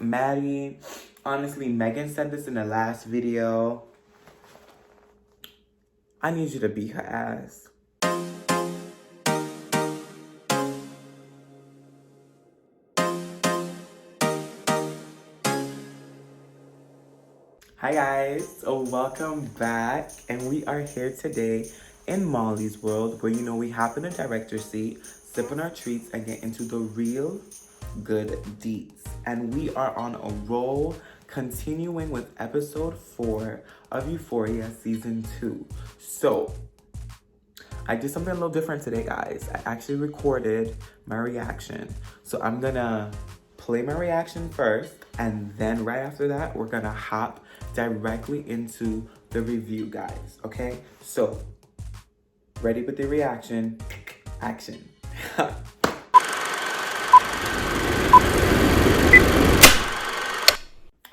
Maddie. Honestly, Megan said this in the last video. I need you to beat her ass. Hi guys, welcome back, and we are here today in Molly's world, where we hop in the director's seat, sip on our treats, and get into the real good deets. And we are on a roll, continuing with episode 4 of Euphoria season 2. So I did something a little different today, guys. I actually recorded my reaction, so I'm gonna play my reaction first, and then right after that we're gonna hop directly into the review, guys. Okay, so ready with the reaction? Action.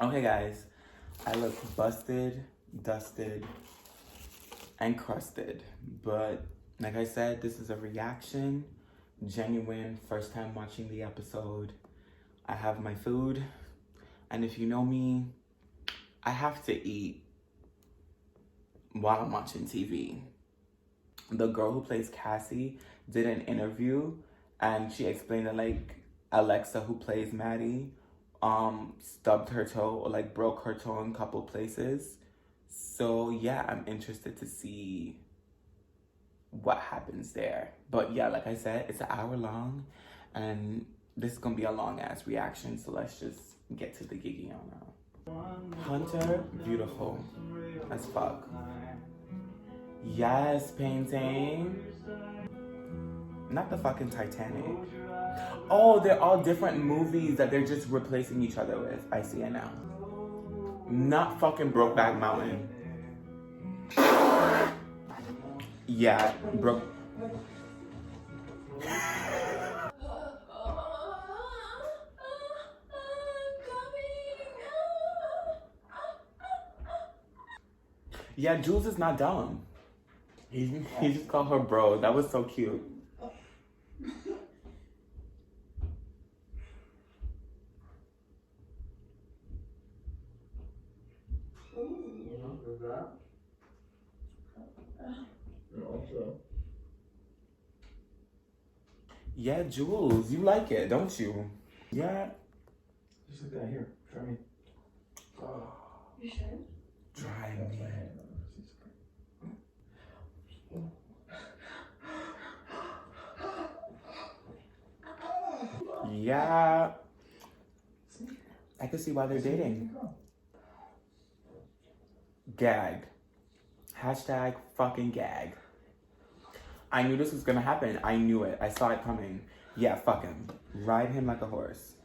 Okay guys, I look busted, dusted, and crusted, but like I said, this is a reaction, genuine, first time watching the episode. I have my food, and if you know me, I have to eat while I'm watching TV. The girl who plays Cassie did an interview, and she explained that like Alexa, who plays Maddie, stubbed her toe or like broke her toe in a couple places. So yeah, I'm interested to see what happens there. But yeah, like I said, it's an hour long, and this is gonna be a long ass reaction, so let's just get to the giggy on now. Hunter, beautiful as fuck. Yes, painting. Not the fucking Titanic. Oh, they're all different movies that they're just replacing each other with. I see it now. Not fucking Brokeback Mountain. Yeah, Yeah, Jules is not dumb. He just called her bro. That was so cute. Yeah, Jules, you like it, don't you? Yeah. Just like that. Here, try me. You sure? Try me. Yeah. I can see why they're dating. Gag. Hashtag fucking gag. I knew this was gonna happen. I knew it. I saw it coming. Yeah, fuck him. Ride him like a horse.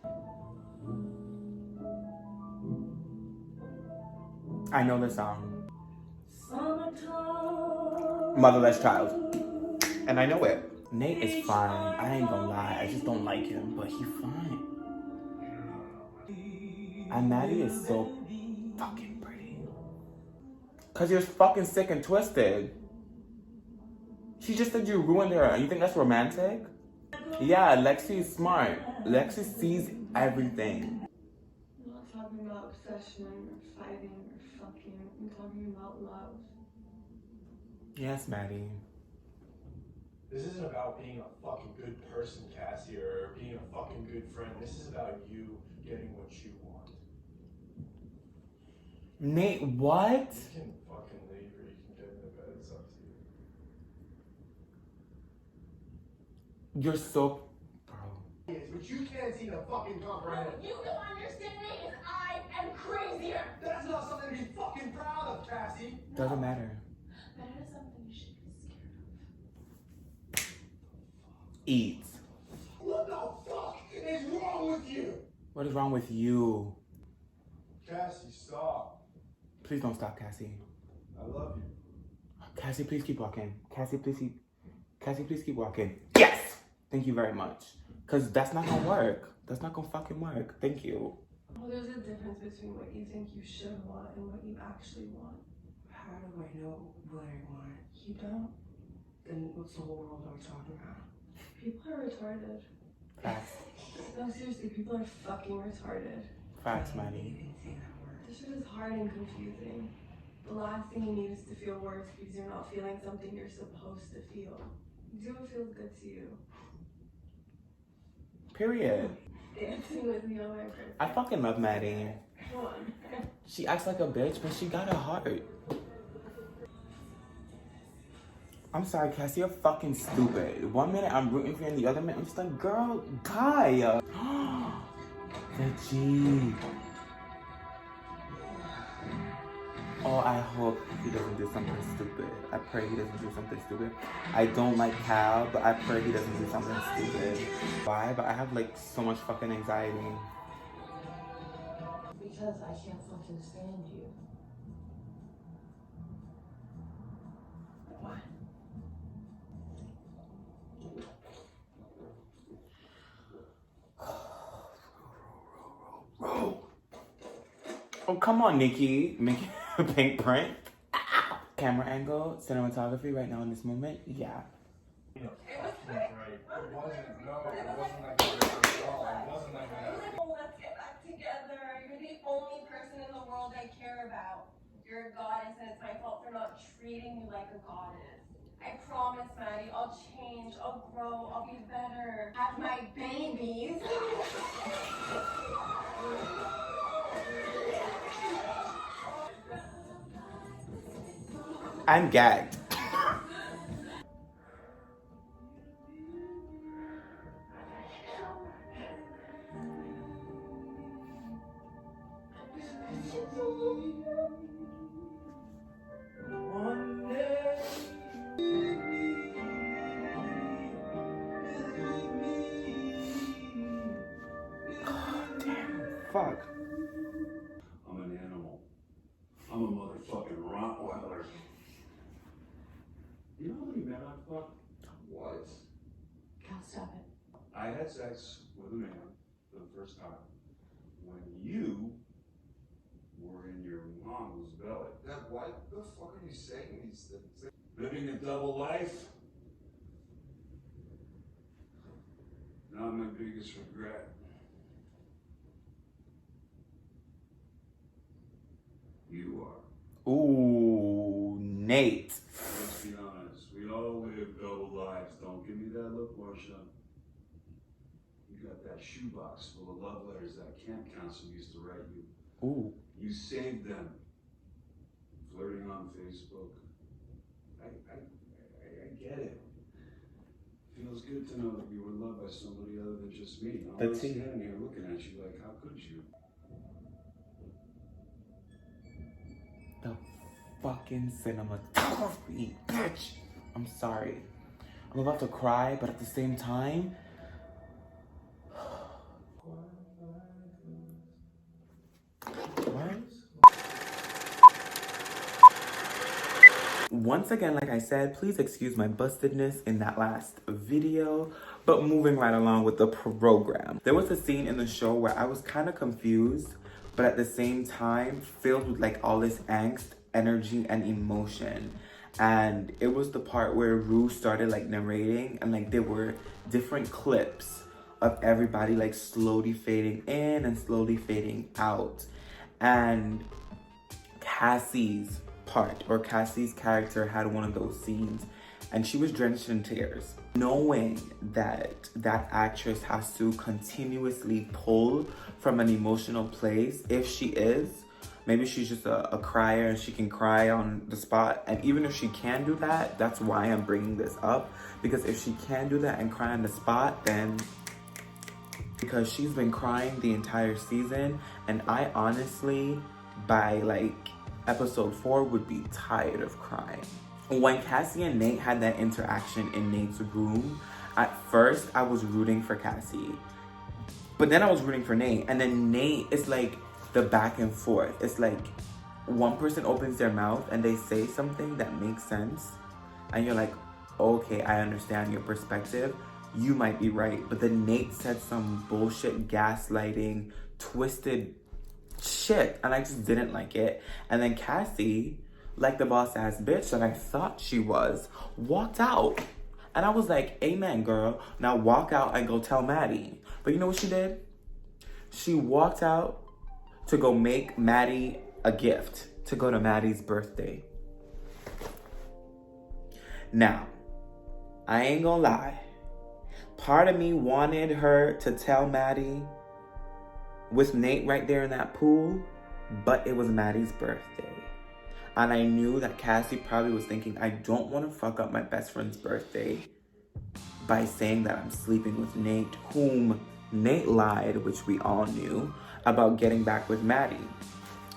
I know the song. Motherless Child. And I know it. Nate is fine. I ain't gonna lie. I just don't like him, but he's fine. And Maddie is so fucking pretty. Cause you're fucking sick and twisted. She just said you ruined her. You think that's romantic? Yeah, Lexi is smart. Lexi sees everything. I'm not talking about obsession or fighting or fucking. I'm talking about love. Yes, Maddie. This isn't about being a fucking good person, Cassie, or being a fucking good friend. This is about you getting what you want. Nate, what? You can fucking leave or you can get in the bed. It's up to you. You're so... Bro. But you can't seem to fucking comprehend. What you don't understand me is I am crazier. That's not something to be fucking proud of, Cassie. Doesn't matter. That is something you should be scared of. Eat. What the fuck is wrong with you? What is wrong with you? Cassie, stop. Please don't stop, Cassie. I love you. Cassie, please keep walking. Cassie, please keep walking. Yes! Thank you very much. Because that's not gonna work. That's not gonna fucking work. Thank you. Well, there's a difference between what you think you should want and what you actually want. How do I know what I want? You don't. Then what's the whole world are we talking about? People are retarded. Facts. No, seriously, people are fucking retarded. Facts, You Maddie. can say that word. This shit is hard and confusing. The last thing you need is to feel worse because you're not feeling something you're supposed to feel. Do what feels good to you. Period. Dancing with me on my birthday. I fucking love Maddie. Come on. She acts like a bitch, but she got a heart. I'm sorry, Cassie, you're fucking stupid. One minute I'm rooting for you, and the other minute I'm just like, girl, die. The G. Oh, I hope he doesn't do something stupid. I pray he doesn't do something stupid. I don't like Cal, but I pray he doesn't do something stupid. Why? But I have like so much fucking anxiety. Because I can't fucking stand you. What? Oh, come on, Nikki. Make a pink print. Camera angle, cinematography right now in this moment. Yeah. You know, fucking right. It wasn't, no, it wasn't like that at all. It wasn't like that. Oh, let's get back together. You're the only person in the world I care about. You're a goddess, and it's my fault for not treating you like a goddess. I promise, Maddie, I'll change, I'll grow, I'll be better. Have my babies. I'm gagged. One day. Fuck. I'm an animal. I'm a motherfucking Rottweiler. You know how many men I've fucked? What? Cal, stop it. I had sex with a man for the first time when you were in your mom's belly. Dad, why the fuck are you saying these things? Living a double life. Not my biggest regret. You are. Ooh, Nate. Let's be honest. We all live double lives. Don't give me that look, Marsha. You got that shoebox full of love letters that camp counselor used to write you. Ooh. You saved them. Flirting on Facebook. I get it. Feels good to know that you were loved by somebody other than just me. I'm But not see- standing here looking at you like, how could you? The fucking cinematography, bitch. I'm sorry. I'm about to cry, but at the same time, what? Once again, like I said, please excuse my bustedness in that last video, but moving right along with the program. There was a scene in the show where I was kind of confused, but at the same time filled with like all this angst, energy, and emotion. And it was the part where Rue started like narrating, and like there were different clips of everybody like slowly fading in and slowly fading out. And Cassie's part, or Cassie's character, had one of those scenes, and she was drenched in tears, knowing that that actress has to continuously pull from an emotional place. If she is, maybe she's just a crier and she can cry on the spot. And even if she can do that, that's why I'm bringing this up, because if she can do that and cry on the spot, then because she's been crying the entire season, and I honestly, by like episode 4, would be tired of crying. When Cassie and Nate had that interaction in Nate's room, at first I was rooting for Cassie, but then I was rooting for Nate. And then Nate, it's like the back and forth. It's like one person opens their mouth and they say something that makes sense, and you're like, okay, I understand your perspective. You might be right. But then Nate said some bullshit, gaslighting, twisted shit, and I just didn't like it. And then Cassie, like the boss ass bitch that I thought she was, walked out. And I was like, amen, girl. Now walk out and go tell Maddie. But you know what she did? She walked out to go make Maddie a gift to go to Maddie's birthday. Now, I ain't gonna lie. Part of me wanted her to tell Maddie with Nate right there in that pool, but it was Maddie's birthday. And I knew that Cassie probably was thinking, I don't want to fuck up my best friend's birthday by saying that I'm sleeping with Nate, whom Nate lied, which we all knew, about getting back with Maddie.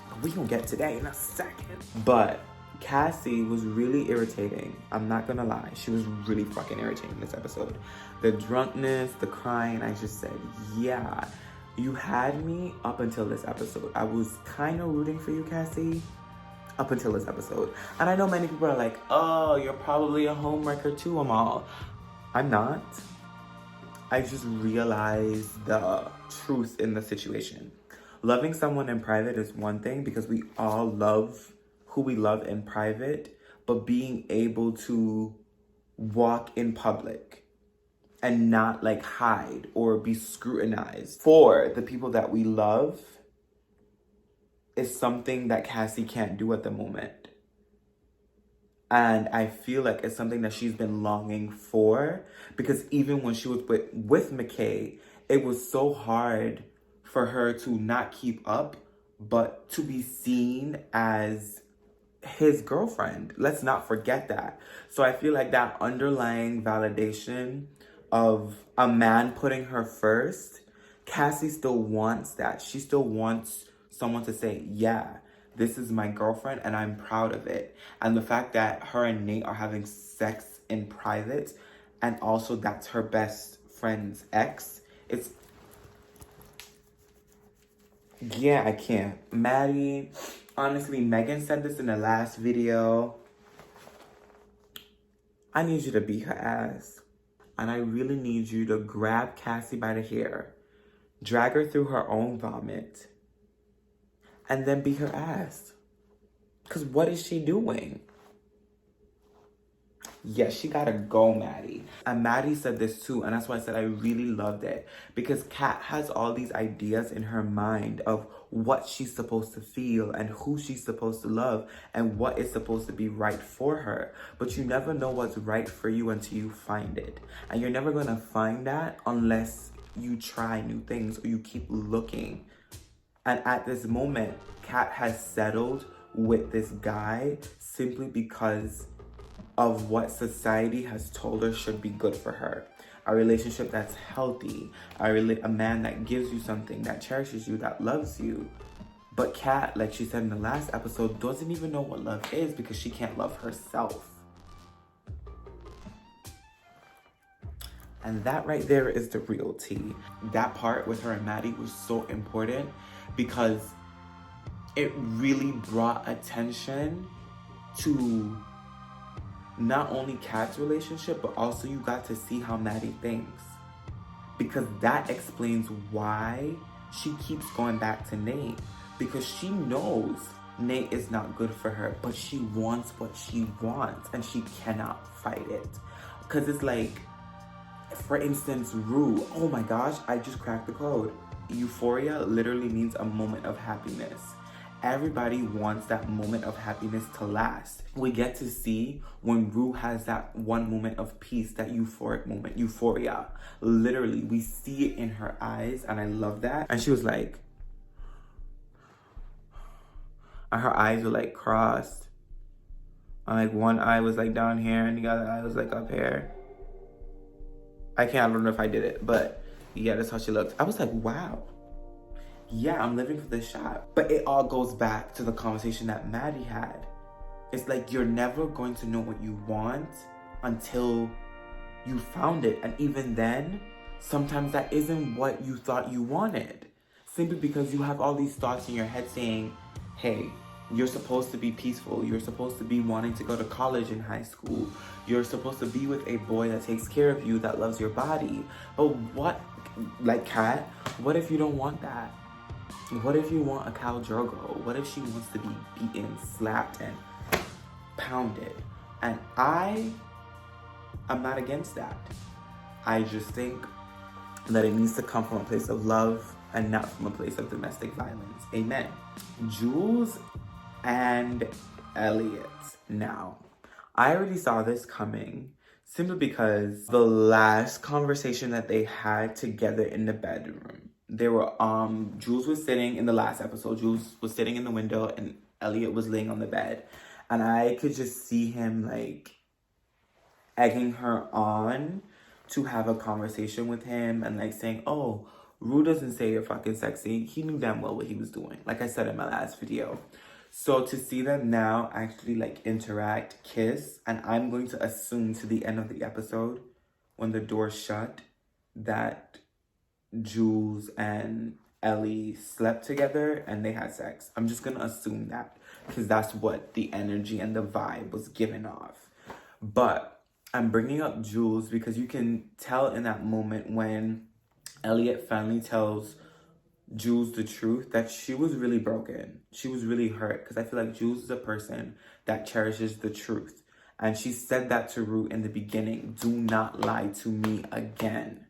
But we gonna get to that in a second. But Cassie was really irritating. I'm not gonna lie. She was really fucking irritating this episode. The drunkenness, the crying, I just said, yeah, you had me up until this episode. I was kind of rooting for you, Cassie, up until this episode. And I know many people are like, oh, you're probably a homewrecker too, Amal. I'm not. I just realized the truth in the situation. Loving someone in private is one thing because we all love who we love in private, but being able to walk in public and not like hide or be scrutinized for the people that we love is something that Cassie can't do at the moment. And I feel like it's something that she's been longing for, because even when she was with McKay, it was so hard for her to not keep up, but to be seen as his girlfriend. Let's not forget that. So I feel like that underlying validation of a man putting her first, Cassie still wants that. She still wants someone to say, yeah, this is my girlfriend and I'm proud of it. And the fact that her and Nate are having sex in private, and also that's her best friend's ex, it's, yeah, I can't. Maddie, honestly, Megan said this in the last video. I need you to beat her ass. And I really need you to grab Cassie by the hair, drag her through her own vomit, and then beat her ass. Because what is she doing? Yes, she gotta go, Maddie. And Maddie said this too, and that's why I said I really loved it. Because Kat has all these ideas in her mind of what she's supposed to feel and who she's supposed to love and what is supposed to be right for her. But you never know what's right for you until you find it. And you're never gonna find that unless you try new things or you keep looking. And at this moment, Kat has settled with this guy simply because of what society has told her should be good for her. A relationship that's healthy, a man that gives you something, that cherishes you, that loves you. But Kat, like she said in the last episode, doesn't even know what love is because she can't love herself. And that right there is the real tea. That part with her and Maddie was so important because it really brought attention to not only Kat's relationship, but also you got to see how Maddie thinks. Because that explains why she keeps going back to Nate. Because she knows Nate is not good for her, but she wants what she wants and she cannot fight it. Because it's like, for instance, Rue. Oh my gosh, I just cracked the code. Euphoria literally means a moment of happiness. Everybody wants that moment of happiness to last. We get to see when Rue has that one moment of peace, that euphoric moment, euphoria. Literally, we see it in her eyes, and I love that. And she was like, and her eyes were like crossed. And like one eye was like down here, and the other eye was like up here. I don't know if I did it, but yeah, that's how she looked. I was like, wow. Yeah, I'm living for this shot. But it all goes back to the conversation that Maddie had. It's like you're never going to know what you want until you found it. And even then, sometimes that isn't what you thought you wanted. Simply because you have all these thoughts in your head saying, hey, you're supposed to be peaceful. You're supposed to be wanting to go to college in high school. You're supposed to be with a boy that takes care of you, that loves your body. But what, like Kat, what if you don't want that? What if you want a Khal Drogo? What if she wants to be beaten, slapped, and pounded? And I'm not against that. I just think that it needs to come from a place of love and not from a place of domestic violence. Amen. Jules and Elliot. Now, I already saw this coming simply because the last conversation that they had together in the bedroom, they were, Jules was sitting in the last episode, Jules was sitting in the window and Elliot was laying on the bed. And I could just see him like egging her on to have a conversation with him and like saying, oh, Rue doesn't say you're fucking sexy. He knew damn well what he was doing, like I said in my last video. So to see them now actually like interact, kiss, and I'm going to assume to the end of the episode when the door shut that Jules and Ellie slept together and they had sex. I'm just gonna assume that because that's what the energy and the vibe was given off. But I'm bringing up Jules because you can tell in that moment when Elliot finally tells Jules the truth that she was really broken. She was really hurt because I feel like Jules is a person that cherishes the truth. And she said that to Rue in the beginning, do not lie to me again.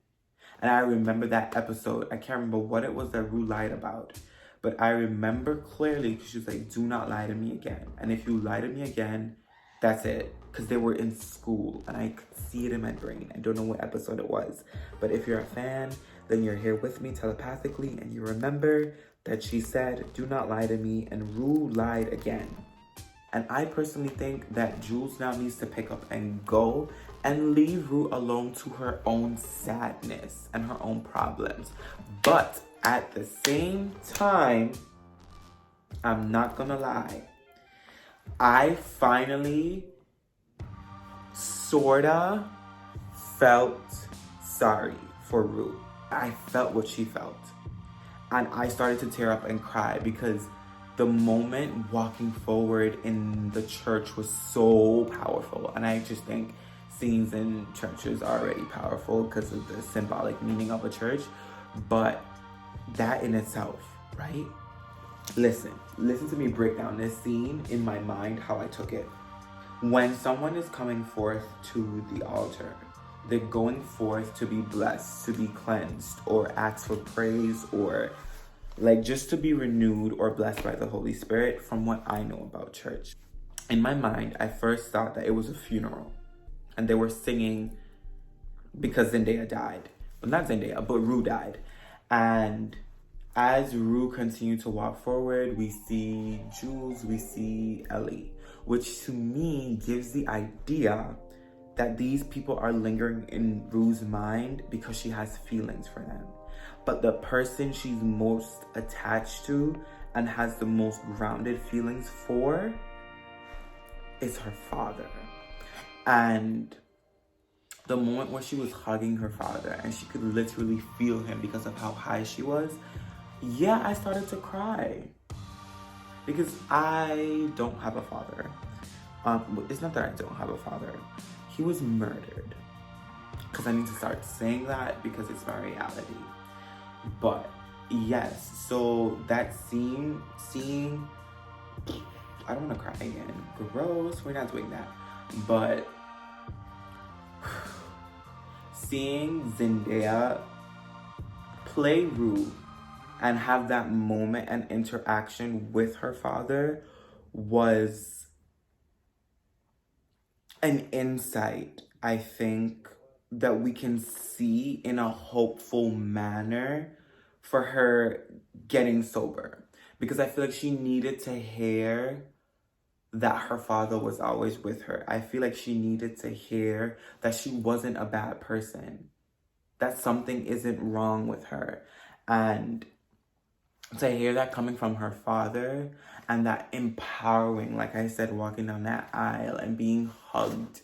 And I remember that episode. I can't remember what it was that Rue lied about. But I remember clearly because she was like, do not lie to me again. And if you lie to me again, that's it. Because they were in school and I could see it in my brain. I don't know what episode it was. But if you're a fan, then you're here with me telepathically and you remember that she said, do not lie to me, and Rue lied again. And I personally think that Jules now needs to pick up and go and leave Rue alone to her own sadness and her own problems. But at the same time, I'm not gonna lie, I finally sorta felt sorry for Rue. I felt what she felt. And I started to tear up and cry because the moment walking forward in the church was so powerful. And I just think scenes in churches are already powerful because of the symbolic meaning of a church. But that in itself, right? Listen to me break down this scene in my mind, how I took it. When someone is coming forth to the altar, they're going forth to be blessed, to be cleansed, or ask for praise, or like just to be renewed or blessed by the Holy Spirit from what I know about church. In my mind, I first thought that it was a funeral and they were singing because Zendaya died. Well, not Zendaya, but Rue died. And as Rue continued to walk forward, we see Jules, we see Ellie, which to me gives the idea that these people are lingering in Rue's mind because she has feelings for them. But the person she's most attached to and has the most grounded feelings for is her father. And the moment where she was hugging her father and she could literally feel him because of how high she was, yeah, I started to cry. Because I don't have a father. It's not that I don't have a father. He was murdered. Because I need to start saying that because it's my reality. But yes, so that seeing, I don't want to cry again. Gross, we're not doing that. But seeing Zendaya play Rue and have that moment and interaction with her father was an insight, I think, that we can see in a hopeful manner for her getting sober. Because I feel like she needed to hear that her father was always with her. I feel like she needed to hear that she wasn't a bad person, that something isn't wrong with her. And to hear that coming from her father and that empowering, like I said, walking down that aisle and being hugged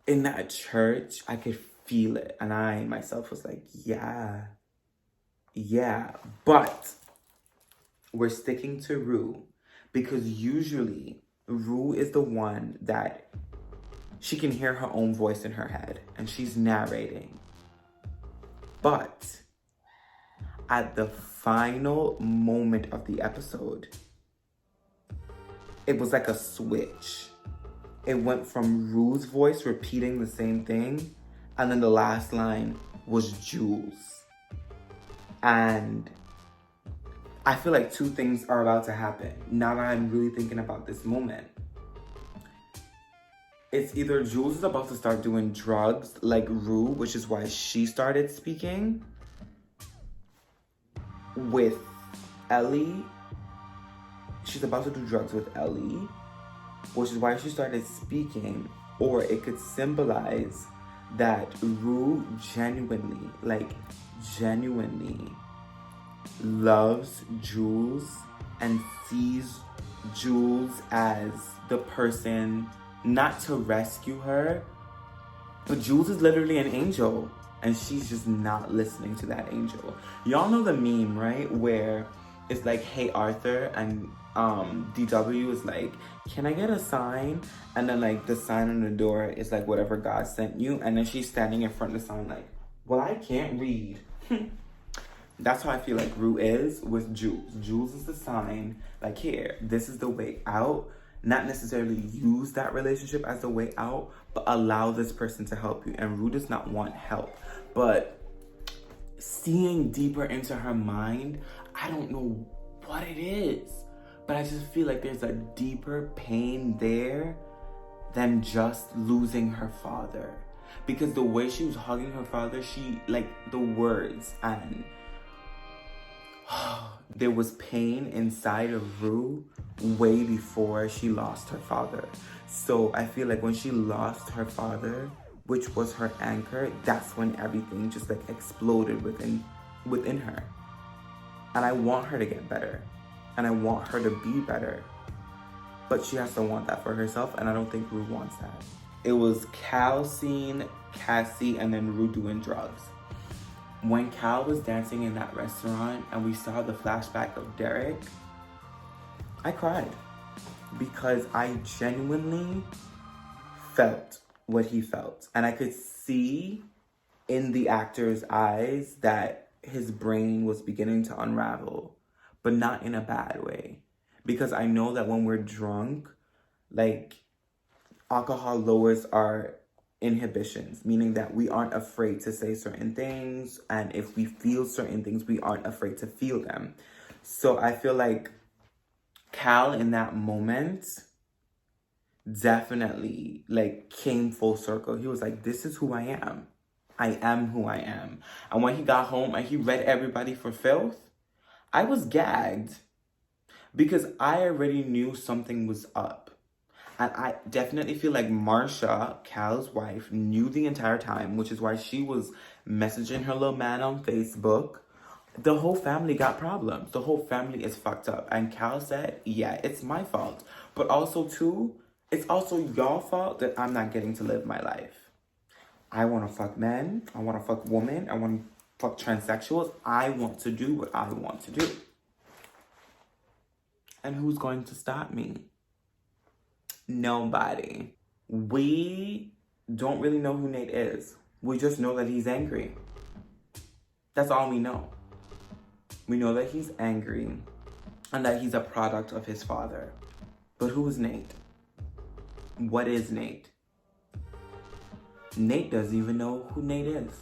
in that church, I could feel it. And I myself was like, yeah. But we're sticking to Rue because usually Rue is the one that she can hear her own voice in her head and she's narrating. But at the final moment of the episode, it was like a switch. It went from Rue's voice repeating the same thing, and then the last line was Jules. And I feel like two things are about to happen. Now that I'm really thinking about this moment. It's either Jules is about to start doing drugs like Rue, which is why she started speaking with Ellie. She's about to do drugs with Ellie, which is why she started speaking. Or it could symbolize that Rue genuinely loves Jules and sees Jules as the person not to rescue her, but Jules is literally an angel and she's just not listening to that angel. Y'all know the meme, right? Where it's like, hey Arthur, and DW is like, can I get a sign? And then like the sign on the door is like, whatever God sent you. And then she's standing in front of the sign like, well, I can't read. That's how I feel like Rue is with Jules. Jules is the sign, like, here, this is the way out. Not necessarily use that relationship as the way out, but allow this person to help you. And Rue does not want help. But seeing deeper into her mind, I don't know what it is, but I just feel like there's a deeper pain there than just losing her father. Because the way she was hugging her father, she, like, the words, and there was pain inside of Rue way before she lost her father. So I feel like when she lost her father, which was her anchor, that's when everything just like exploded within her. And I want her to get better. And I want her to be better. But she has to want that for herself, and I don't think Rue wants that. It was Cal seeing Cassie and then Rue doing drugs. When Cal was dancing in that restaurant and we saw the flashback of Derek, I cried because I genuinely felt what he felt. And I could see in the actor's eyes that his brain was beginning to unravel, but not in a bad way. Because I know that when we're drunk, like, alcohol lowers our inhibitions, meaning that we aren't afraid to say certain things, and if we feel certain things, we aren't afraid to feel them. So I feel like Cal in that moment definitely like came full circle. He was like, this is who I am. I am who I am. And when he got home and he read everybody for filth, I was gagged because I already knew something was up. And I definitely feel like Marsha, Cal's wife, knew the entire time, which is why she was messaging her little man on Facebook. The whole family got problems. The whole family is fucked up. And Cal said, yeah, it's my fault. But also, too, it's also your fault that I'm not getting to live my life. I want to fuck men. I want to fuck women. I want to fuck transsexuals. I want to do what I want to do. And who's going to stop me? Nobody. We don't really know who Nate is. We just know that he's angry. That's all we know. We know that he's angry and that he's a product of his father. But who is Nate? What is Nate? Nate doesn't even know who Nate is.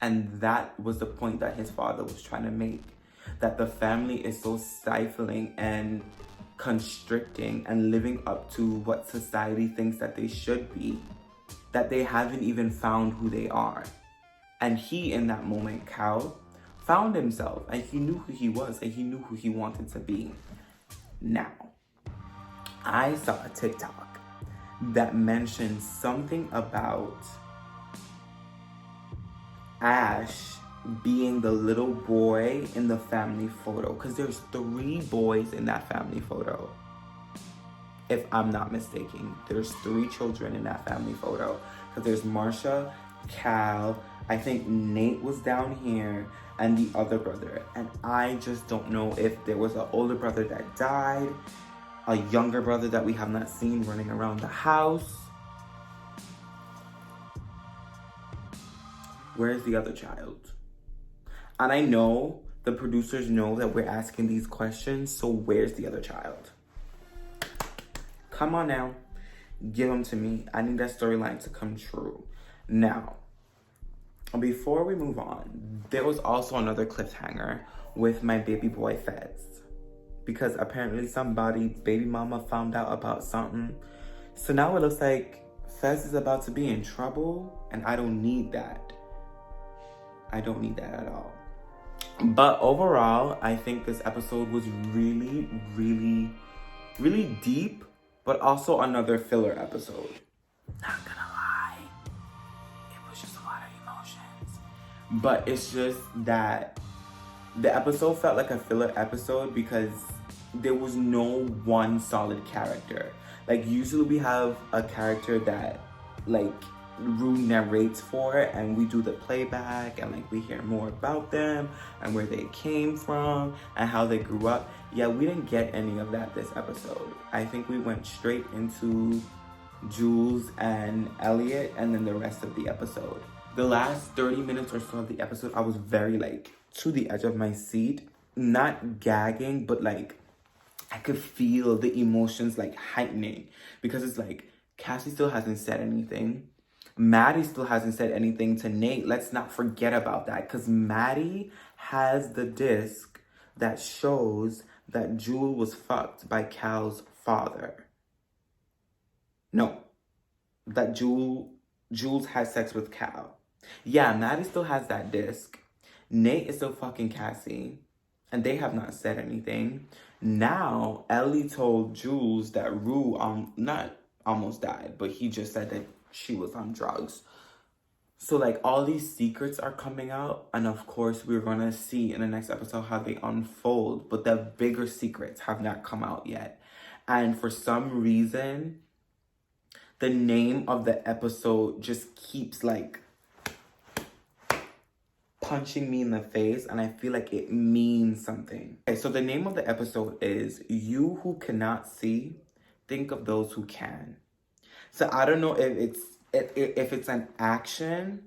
And that was the point that his father was trying to make. That the family is so stifling and constricting and living up to what society thinks that they should be, that they haven't even found who they are. And he, in that moment, Cal, found himself, and he knew who he was, and he knew who he wanted to be. Now, I saw a TikTok that mentioned something about Ash being the little boy in the family photo, because there's 3 boys in that family photo. If I'm not mistaken, there's 3 children in that family photo, because there's Marsha, Cal, I think Nate was down here, and the other brother. And I just don't know if there was an older brother that died, a younger brother that we have not seen running around the house. Where's the other child? And I know the producers know that we're asking these questions, so where's the other child? Come on now, give them to me. I need that storyline to come true. Now, before we move on, there was also another cliffhanger with my baby boy Fez. Because apparently somebody, baby mama, found out about something. So now it looks like Fez is about to be in trouble, and I don't need that. I don't need that at all. But overall, I think this episode was really, really, really deep, but also another filler episode. Not gonna lie, it was just a lot of emotions. But it's just that the episode felt like a filler episode because there was no one solid character. Like, usually we have a character that, like, Rue narrates for, and we do the playback, and, like, we hear more about them, and where they came from, and how they grew up. Yeah, we didn't get any of that this episode. I think we went straight into Jules and Elliot, and then the rest of the episode. The last 30 minutes or so of the episode, I was very, like, to the edge of my seat. Not gagging, but, like, I could feel the emotions, like, heightening. Because it's like, Cassie still hasn't said anything. Maddie still hasn't said anything to Nate. Let's not forget about that. Because Maddie has the disc that shows that Jules was fucked by Cal's father. No. That Jules had sex with Cal. Yeah, Maddie still has that disc. Nate is still fucking Cassie. And they have not said anything. Now, Ellie told Jules that Rue not almost died, but he just said that she was on drugs. So, like, all these secrets are coming out. And, of course, we're going to see in the next episode how they unfold. But the bigger secrets have not come out yet. And for some reason, the name of the episode just keeps, like, punching me in the face, and I feel like it means something. Okay, so the name of the episode is You Who Cannot See, Think of Those Who Can. So I don't know if it's an action,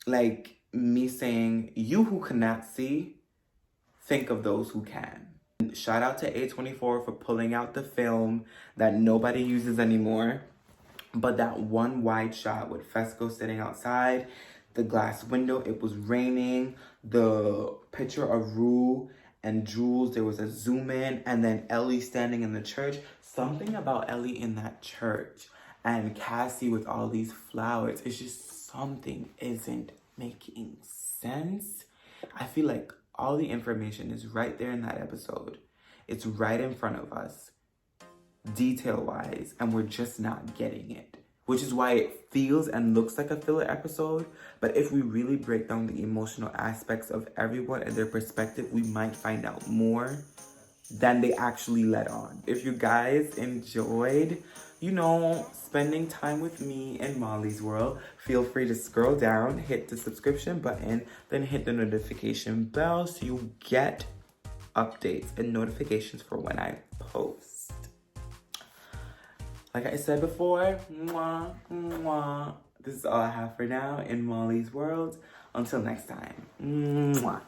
like me saying, you who cannot see, think of those who can. Shout out to A24 for pulling out the film that nobody uses anymore. But that one wide shot with Fesco sitting outside, the glass window, it was raining, the picture of Rue and Jules, there was a zoom in, and then Ellie standing in the church. Something about Ellie in that church and Cassie with all these flowers, it's just something isn't making sense. I feel like all the information is right there in that episode. It's right in front of us, detail-wise, and we're just not getting it. Which is why it feels and looks like a filler episode. But if we really break down the emotional aspects of everyone and their perspective, we might find out more than they actually let on. If you guys enjoyed, you know, spending time with me in Molly's world, feel free to scroll down, hit the subscription button, then hit the notification bell so you get updates and notifications for when I post. Like I said before, mwah, mwah. This is all I have for now in Molly's world. Until next time, mwah.